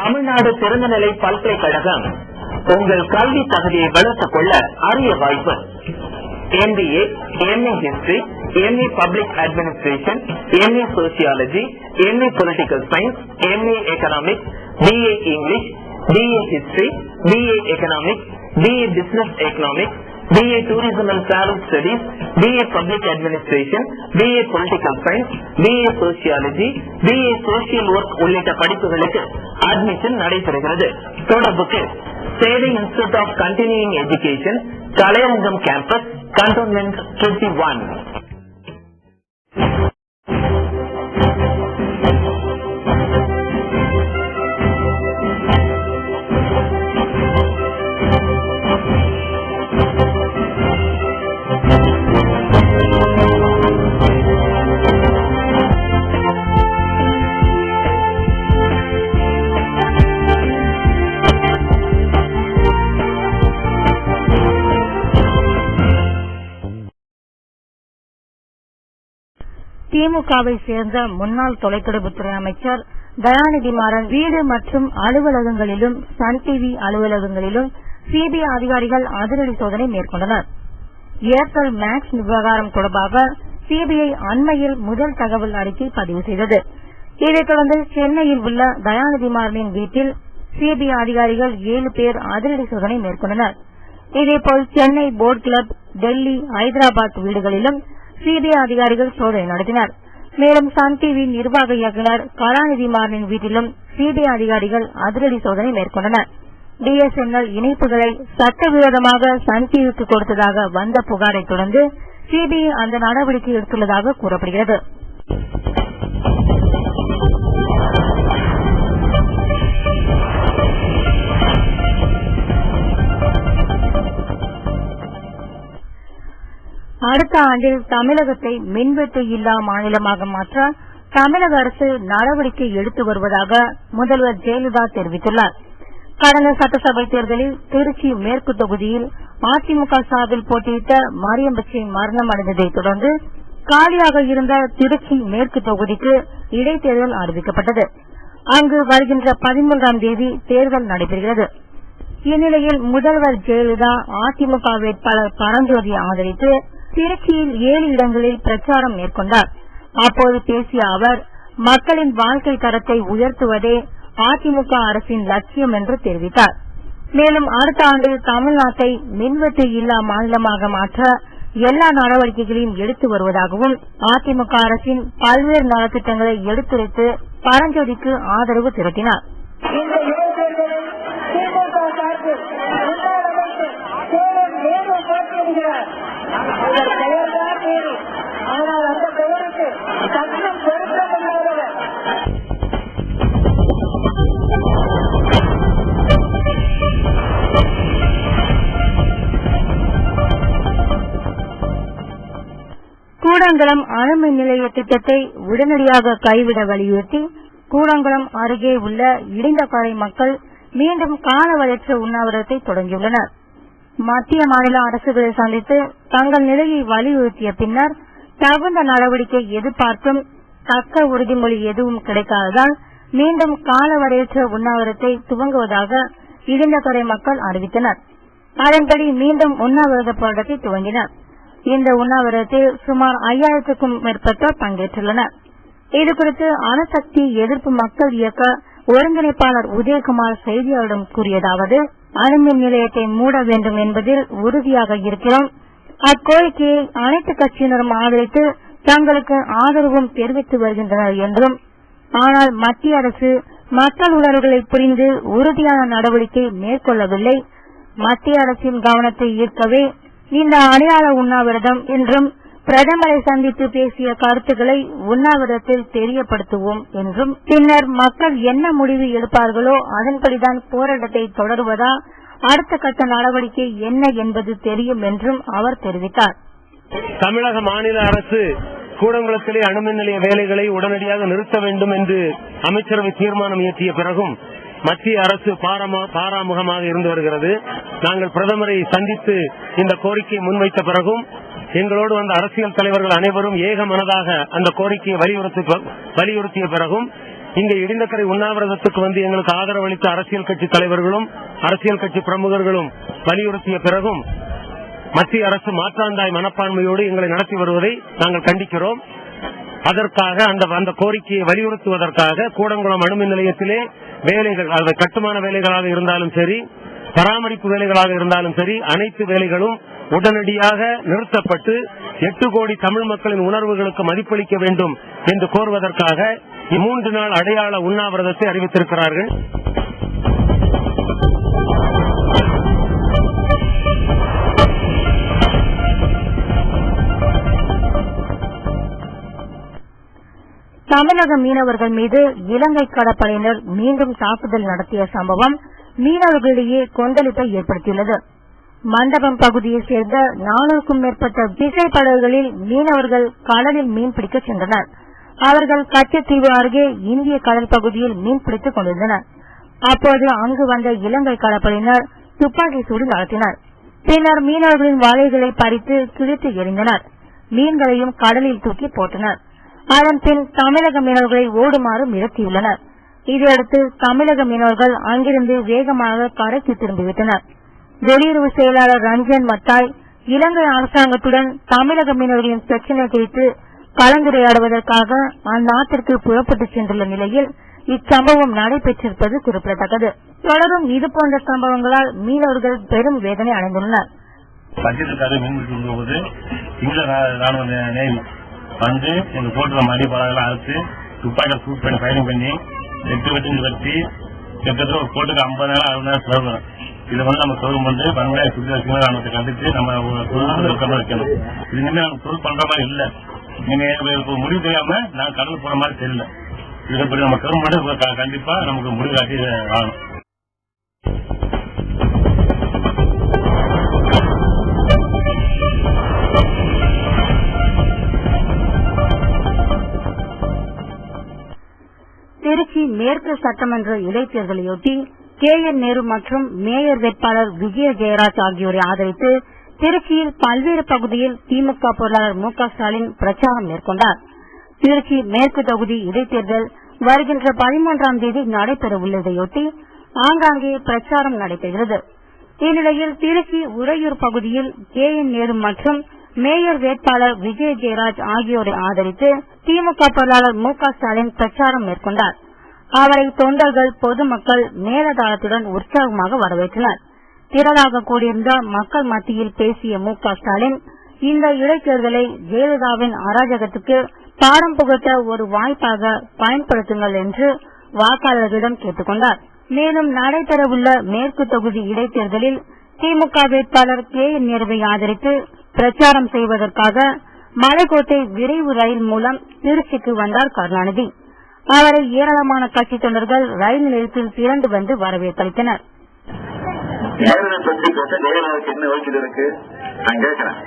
தமிழ்நாடு திறந்தநிலை பல்கலைக்கழகம் உங்கள் கல்வி தகுதியை வளர்த்துக் கொள்ள அரிய வாய்ப்பு. MBA, MA History, MA Public Administration, MA Sociology, MA Political Science, MA Economics, BA English, BA History, BA Economics, BA Business Economics, BA Tourism and Travel Studies, BA Public Administration, BA Political Science, BA Sociology, BA Social Work உள்ளிட்ட படிப்புகளுக்கு admission நடைபெறுகிறது. தொடர்புக்கு Sevai institute of continuing education, Kalaiyarangam campus, cantonment 21. திமுகவை சேர்ந்த முன்னாள் தொலைத்தொடர்புத்துறை அமைச்சர் தயாநிதி மாறன் வீடு மற்றும் அலுவலகங்களிலும் சன் டிவி அலுவலகங்களிலும் சிபிஐ அதிகாரிகள் அதிரடி சோதனை மேற்கொண்டனர். ஏர்டெல் மேக்ஸ் விவகாரம் தொடர்பாக சிபிஐ அண்மையில் முதல் தகவல் அறிக்கை பதிவு செய்தது. இதைத் தொடர்ந்து சென்னையில் உள்ள தயாநிதி மாறனின் வீட்டில் சிபிஐ அதிகாரிகள் 7 பேர் அதிரடி சோதனை மேற்கொண்டனர். இதேபோல் சென்னை போர்ட் கிளப், டெல்லி, ஐதராபாத் வீடுகளிலும் சிபிஐ அதிகாரிகள் சோதனை நடத்தினர். மேலும் சன் டிவி நிர்வாக இயக்குநர் கலாநிதி மாறனின் வீட்டிலும் சிபிஐ அதிகாரிகள் அதிரடி சோதனை மேற்கொண்டனர். BSNL இணைப்புகளை சட்டவிரோதமாக சன் டிவிக்கு கொடுத்ததாக வந்த புகாரை தொடர்ந்து சிபிஐ அந்த நடவடிக்கை எடுத்துள்ளதாக கூறப்படுகிறது. அடுத்த ஆண்டில் தமிழகத்தை மின்வெட்டு இல்லா மாநிலமாக மாற்ற தமிழக அரசு நடவடிக்கை எடுத்து வருவதாக முதல்வர் ஜெயலலிதா தெரிவித்துள்ளார். கடந்த சட்டசபை தேர்தலில் திருச்சி மேற்கு தொகுதியில் அதிமுக சார்பில் போட்டியிட்ட மரியம்பச்சி மரணம் அடைந்ததைத் தொடர்ந்து காலியாக இருந்த திருச்சி மேற்கு தொகுதிக்கு இடைத்தேர்தல் அறிவிக்கப்பட்டது. அங்கு வருகின்ற 13ஆம் தேதி தேர்தல் நடைபெறுகிறது. இந்நிலையில் முதல்வர் ஜெயலலிதா அதிமுக வேட்பாளர் பரஞ்சோதியை ஆதரித்து திருச்சியில் 7 இடங்களில் பிரச்சாரம் மேற்கொண்டார். அப்போது பேசிய அவர், மக்களின் வாழ்க்கை தரத்தை உயர்த்துவதே அதிமுக அரசின் லட்சியம் என்று தெரிவித்தார். மேலும் அடுத்த ஆண்டு தமிழ்நாட்டை மின்வெட்டு இல்லா மாநிலமாக மாற்ற எல்லா நடவடிக்கைகளையும் எடுத்து வருவதாகவும் அதிமுக அரசின் பல்வேறு நலத்திட்டங்களை எடுத்துரைத்து பரஞ்சோதிக்கு ஆதரவு திரட்டினார். கூடங்குளம் அணுமின் நிலைய திட்டத்தை உடனடியாக கைவிட வலியுறுத்தி கூடங்குளம் அருகே உள்ள இடிந்தகரை மக்கள் மீண்டும் காலவரையற்ற உண்ணாவிரதத்தை தொடங்கியுள்ளனர். மத்திய மாநில அரசுகளை சந்தித்து தங்கள் நிலையை வலியுறுத்திய பின்னர் தகுந்த நடவடிக்கை எதிர்பார்த்தும் தக்க உறுதிமொழி எதுவும் கிடைக்காததால் மீண்டும் காலவரையற்ற உண்ணாவிரதத்தை துவங்குவதாக இடிந்தகரை மக்கள் அறிவித்தனர். அதன்படி மீண்டும் உண்ணாவிரத போராட்டத்தை துவங்கினர். இந்த உண்ணாவிரதத்தில் சுமார் 5000க்கும் மேற்பட்டோர் பங்கேற்றுள்ளனர். இதுகுறித்து அணுசக்தி எதிர்ப்பு மக்கள் இயக்க ஒருங்கிணைப்பாளர் உதயகுமார் செய்தியாளரிடம் கூறியதாவது, அணுமின் நிலையத்தை மூட வேண்டும் என்பதில் உறுதியாக இருக்கிறோம். அக்கோரிக்கையை அனைத்து கட்சியினரும் ஆதரித்து தங்களுக்கு ஆதரவும் தெரிவித்து வருகின்றனர் என்றும், ஆனால் மத்திய அரசு மக்கள் உணர்வுகளை புரிந்து உறுதியான நடவடிக்கை மேற்கொள்ளவில்லை. மத்திய அரசின் கவனத்தை ஈர்க்கவே இந்த அடையாள உண்ணாவிரதம் என்றும் பிரதமரை சந்தித்து பேசிய கருத்துக்களை உண்ணாவிரதத்தில் தெரியப்படுத்துவோம் என்றும், பின்னர் மக்கள் என்ன முடிவு எடுப்பார்களோ அதன்படிதான் போராட்டத்தை தொடருவதா, அடுத்த கட்ட நடவடிக்கை என்ன என்பது தெரியும் என்றும் அவர் தெரிவித்தார். தமிழக மாநில அரசு கூடங்குளத்திலே அணுமின் நிலைய வேலைகளை உடனடியாக நிறுத்த வேண்டும் என்று அமைச்சரவை தீர்மானம் இயற்றிய பிறகும் மத்திய அரசு பாராமுகமாக இருந்து வருகிறது. நாங்கள் பிரதமரை சந்தித்து இந்த கோரிக்கையை முன்வைத்த பிறகும் எங்களோடு வந்த அரசியல் தலைவர்கள் அனைவரும் ஏக மனதாக அந்த கோரிக்கையை வலியுறுத்திய பிறகும் இங்க இடிந்தக்கரை உண்ணாவிரதத்துக்கு வந்து எங்களுக்கு ஆதரவளித்த அரசியல் கட்சி தலைவர்களும் அரசியல் கட்சி பிரமுகர்களும் வலியுறுத்திய பிறகும் மத்திய அரசு மாற்றாந்தாய் மனப்பான்மையோடு எங்களை நடத்தி வருவதை நாங்கள் கண்டிக்கிறோம். அதற்காக அந்த கோரிக்கையை வலியுறுத்துவதற்காக கூடங்குளம் அணுமின் நிலையத்திலே வேலைகள், அது கட்டுமான வேலைகளாக இருந்தாலும் சரி, பராமரிப்பு வேலைகளாக இருந்தாலும் சரி, அனைத்து வேலைகளும் உடனடியாக நிறுத்தப்பட்டு 8 கோடி தமிழ் மக்களின் உணர்வுகளுக்கு மதிப்பளிக்க வேண்டும் என்று கோருவதற்காக 3 நாள் அடையாள உண்ணாவிரதத்தை அறிவித்திருக்கிறார்கள். தமிழக மீனவர்கள் மீது இலங்கை கடற்படையினர் மீண்டும் தாக்குதல் நடத்திய சம்பவம் மீனவர்களிடையே கொந்தளிப்பை ஏற்படுத்தியுள்ளது. மண்டபம் பகுதியைச் சேர்ந்த 400க்கும் மேற்பட்ட விசைப்படகுகளில் மீனவர்கள் கடலில் மீன்பிடிக்க சென்றனர். அவர்கள் கச்சத்தீவு அருகே இந்திய கடல் பகுதியில் மீன்பிடித்துக் கொண்டிருந்தனர். அப்போது அங்கு வந்த இலங்கை கடற்படையினர் துப்பாக்கி சூடு நடத்தினர். பின்னர் மீனவர்களின் வலைகளை பறித்து கிழித்து எறிந்தனர். மீன்களையும் கடலில் தூக்கி போட்டனர். அதன் பின் தமிழக மீனவர்களை ஓடுமாறு மிரட்டியுள்ளனர். இதையடுத்து தமிழக மீனவர்கள் அங்கிருந்து வேகமாக கரைக்கு திரும்பிவிட்டனர். வெளியுறவு செயலாளர் ரஞ்சன் மத்தாய் இலங்கை அரசாங்கத்துடன் தமிழக மீனவர்களின் பிரச்சினை குறித்து கலந்துரையாடுவதற்காக அந்நாட்டிற்கு புறப்பட்டு சென்றுள்ள நிலையில் இச்சம்பவம் நடைபெற்றிருப்பது குறிப்பிடத்தக்கது. தொடரும் இதுபோன்ற சம்பவங்களால் மீனவர்கள் பெரும் வேதனை அடைந்துள்ளனர். வந்து எங்க போட்டுற மடி பழகெல்லாம் அறுத்து துப்பாக்கில சூட் பண்ணி பயணம் பண்ணி 8 வெட்டி வெட்டி கிட்டத்தட்ட ஒரு போட்டுக்கு 50,000 60,000 செலவு. இதை வந்து நம்ம தொழில் வந்து பங்களா சுற்றி ராணுவத்தை கண்டித்து நம்ம தொழில் வைக்கணும். இது நாங்க தொழில் பண்ற மாதிரி இல்ல. நீங்க முடிவு தெரியாம நாங்க கடல் போற மாதிரி தெரியல. இதுபடி நம்ம கவர்மெண்ட் கண்டிப்பா நமக்கு முடிவு காட்டி ஆகணும். திருச்சி மேற்கு சட்டமன்ற இடைத்தேர்தலையொட்டி KN நேரு மற்றும் மேயர் வேட்பாளர் விஜய ஜெயராஜ் ஆகியோரை ஆதரித்து திருச்சியில் பல்வேறு பகுதியில் திமுக பொருளாளர் மு.க. ஸ்டாலின் பிரச்சாரம் மேற்கொண்டார். திருச்சி மேற்கு தொகுதி இடைத்தேர்தல் வருகின்ற 13ஆம் தேதி நடைபெற உள்ளதையொட்டி ஆங்காங்கே பிரச்சாரம் நடைபெறுகிறது. இந்நிலையில் திருச்சி உறையூர் பகுதியில் KN நேரு மற்றும் மேயர் வேட்பாளர் விஜய ஜெயராஜ் ஆகியோரை ஆதரித்து திமுக பொருளாளர் மு.க. ஸ்டாலின் பிரச்சாரம் மேற்கொண்டார். அவரை தொண்டர்கள், பொதுமக்கள் மேலதாளத்துடன் உற்சாகமாக வரவேற்றனர். திரளாக கூடியிருந்த மக்கள் மத்தியில் பேசிய மு.க. ஸ்டாலின் இந்த இடைத்தேர்தலை ஜெயலலிதாவின் அராஜகத்துக்கு பாடம் புகட்ட ஒரு வாய்ப்பாக பயன்படுத்துங்கள் என்று வாக்காளர்களிடம் கேட்டுக் கொண்டார். மேலும் நடைபெறவுள்ள மேற்கு தொகுதி இடைத்தேர்தலில் திமுக வேட்பாளர் KN நேருவை ஆதரித்து பிரச்சாரம் செய்வதற்காக மலைக்கோட்டை விரைவு ரயில் மூலம் திருச்சிக்கு வந்தார் கருணாநிதி. அவரை ஏராளமான கட்சி தொண்டர்கள் ரயில் நிலையத்தில் திரண்டு வந்து வரவேற்பளித்தனர். என்ன யோசிச்சு இருக்கு நான் கேட்கிறேன்.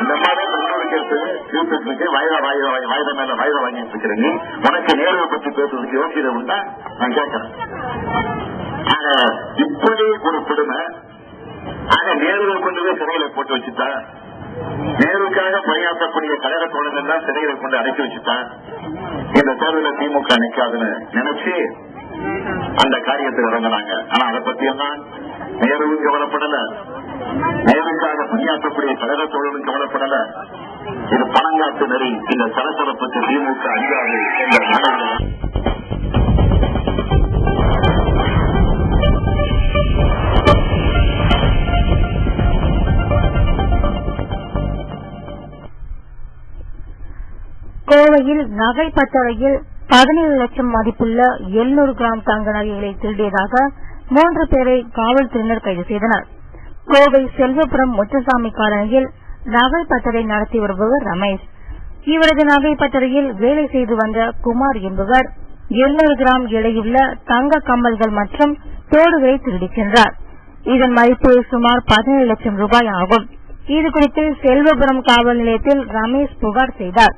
இந்த மாதிரி வாய்தா மேல வாய்தா வாங்கிட்டு இருக்கிறீங்க. உனக்கு நேருவை பற்றி பேசுறதுக்கு யோசிச்சது உண்டா நான் கேட்கிறேன். இப்படி ஒரு கொடுமை. நேருவை கொண்டு போய் சிறையில போட்டு வச்சுட்டா, நேருக்காக பணியாற்றக்கூடிய கழக தோழர்கள் தான் சிறையில கொண்டு அடைச்சி வச்சுட்டா, இந்த தேர்தலில் திமுக நிற்காதுன்னு நினைச்சு அந்த காரியத்தை இறங்கினாங்க. ஆனா அதை பத்தி எல்லாம் நேருவும் கவலைப்படல, நேருக்காக பணியாற்றக்கூடிய கழக தோழர்களும் கவலைப்படல. இது பணங்காட்டு நெறி. இந்த சலசலப்புக்கு திமுக அஞ்சாது என்ற கோவையில் நகை பட்டறையில் 17 லட்சம் மதிப்புள்ள 700 கிராம் தங்க நகைகளை திருடியதாக 3 பேரை காவல்துறையினர் கைது செய்தனர். கோவை செல்வபுரம் முத்துசாமி காலனியில் நகை பட்டறை நடத்தி வருபவர் ரமேஷ். இவரது நகை பட்டறையில் வேலை செய்து வந்த குமார் என்பவர் 700 கிராம் எடையுள்ள தங்க கம்மல்கள் மற்றும் தோடுகளை திருடிச் சென்றார். இதன் மதிப்பு சுமார் 17 லட்சம் ரூபாய் ஆகும். இதுகுறித்து செல்வபுரம் காவல் நிலையத்தில் ரமேஷ் புகார் செய்தார்.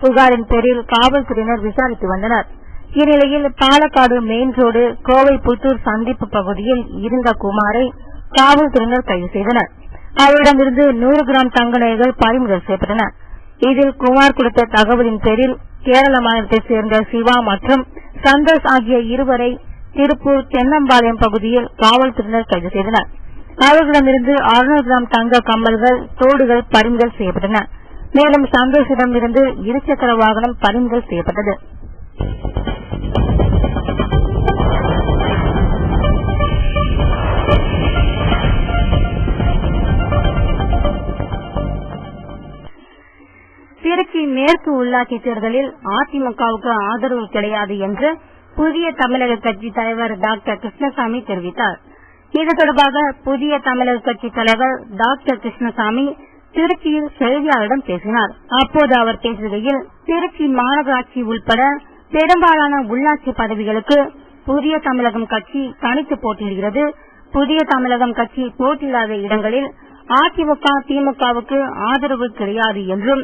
புகாரின் பேரில் காவல்துறையினர் விசாரித்து வந்தனர். இந்நிலையில் பாலக்காடு மெயின் ரோடு கோவை புத்தூர் சந்திப்பு பகுதியில் இருந்த குமாரை காவல்துறையினர் கைது செய்தனர். அவரிடமிருந்து 100 கிராம் தங்க நகைகள் பறிமுதல் செய்யப்பட்டன. இதில் குமார் கொடுத்த தகவலின் பேரில் கேரள மாநிலத்தைச் சேர்ந்த சிவா மற்றும் சந்தோஷ் ஆகிய இருவரை திருப்பூர் தென்னம்பாளையம் பகுதியில் காவல்துறையினர் கைது செய்தனர். அவர்களிடமிருந்து 600 கிராம் தங்க கம்மல்கள், தோடுகள் பறிமுதல் செய்யப்பட்டன. மேலும் சந்தோஷிடமிருந்து இருசக்கர வாகனம் பறிமுதல் செய்யப்பட்டது. திருச்சி மேற்கு உள்ளாட்சி தேர்தலில் அதிமுகவுக்கு ஆதரவு கிடையாது என்று புதிய தமிழக கட்சி தலைவர் டாக்டர் கிருஷ்ணசாமி தெரிவித்தார். இது தொடர்பாக புதிய தமிழக கட்சி தலைவர் டாக்டர் கிருஷ்ணசாமி திருச்சியில் செய்தியாளரிடம் பேசினார். அப்போது அவர் பேசுகையில், திருச்சி மாநகராட்சி உள்பட பெரும்பாலான உள்ளாட்சி பதவிகளுக்கு புதிய தமிழகம் கட்சி தனித்து போட்டியிடுகிறது. புதிய தமிழகம் கட்சி போட்டியிடாத இடங்களில் அதிமுக திமுகவுக்கு ஆதரவு கிடையாது என்றும்,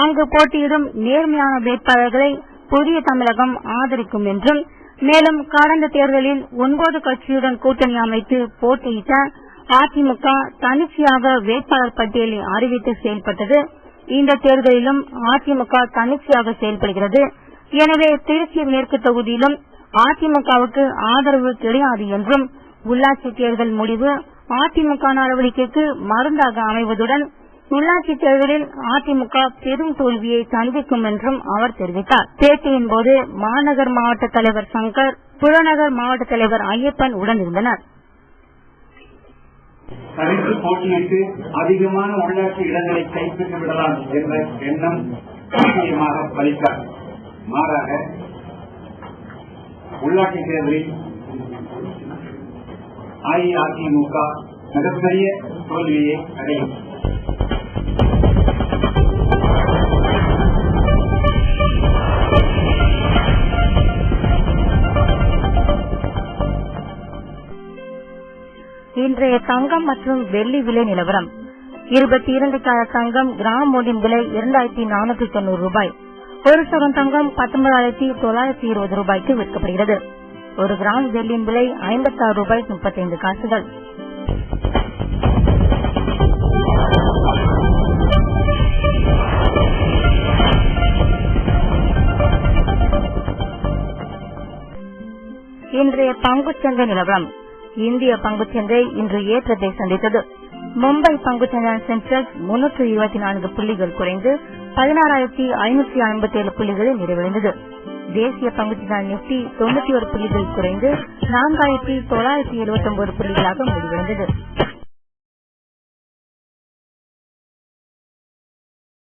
அங்கு போட்டியிடும் நேர்மையான வேட்பாளர்களை புதிய தமிழகம் ஆதரிக்கும் என்றும், மேலும் கடந்த தேர்தலில் 9 கட்சியுடன் கூட்டணி அமைத்து போட்டியிட்ட அதிமுக தனிச்சையாக வேட்பாளர் பட்டியலை அறிவித்து செயல்பட்டது. இந்த தேர்தலிலும் அதிமுக தனிச்சையாக செயல்படுகிறது. எனவே திருச்சி மேற்கு தொகுதியிலும் அதிமுகவுக்கு ஆதரவு கிடையாது என்றும், உள்ளாட்சி தேர்தல் முடிவு அதிமுக நடவடிக்கைக்கு மருந்தாக அமைவதுடன் உள்ளாட்சி தேர்தலில் அதிமுக பெரும் தோல்வியை சந்திக்கும் என்றும் அவர் தெரிவித்தார். பேட்டியின் போது மாநகர் மாவட்ட தலைவர் சங்கர், புறநகர் மாவட்ட தலைவர் ஐயப்பன் உடன் இருந்தனர். தனித்து போட்டியிட்டு அதிகமான உள்ளாட்சி இடங்களை கைப்பற்றி விடலாம் என்ற எண்ணம் நிச்சயமாக பலிக்காது. மாறாக உள்ளாட்சி தேர்தலில் அஇஅதிமுக மிகப்பெரிய தோல்வியை அடையும். இன்றைய தங்கம் மற்றும் வெள்ளி விலை நிலவரம். 22 கேரட் தங்கம் கிராம் ஒன்றின் விலை 2490 ரூபாய். ஒரு சவரன் தங்கம் 19,920 ரூபாய்க்கு விற்கப்படுகிறது. ஒரு கிராம் வெள்ளியின் விலை 56 ரூபாய் 35 காசுகள். இன்றைய பங்குச்சந்தை நிலவரம். இந்திய பங்குச்சந்தை இன்று ஏற்றத்தை சந்தித்தது. மும்பை பங்குச்சந்தை சென்செக்ஸ் 324 புள்ளிகள் குறைந்து 16,557 புள்ளிகளில் நிறைவடைந்தது. தேசிய பங்குச்சந்தை நிப்டி 91 புள்ளிகள் குறைந்து 4,979 புள்ளிகளாக முடிவடைந்தது.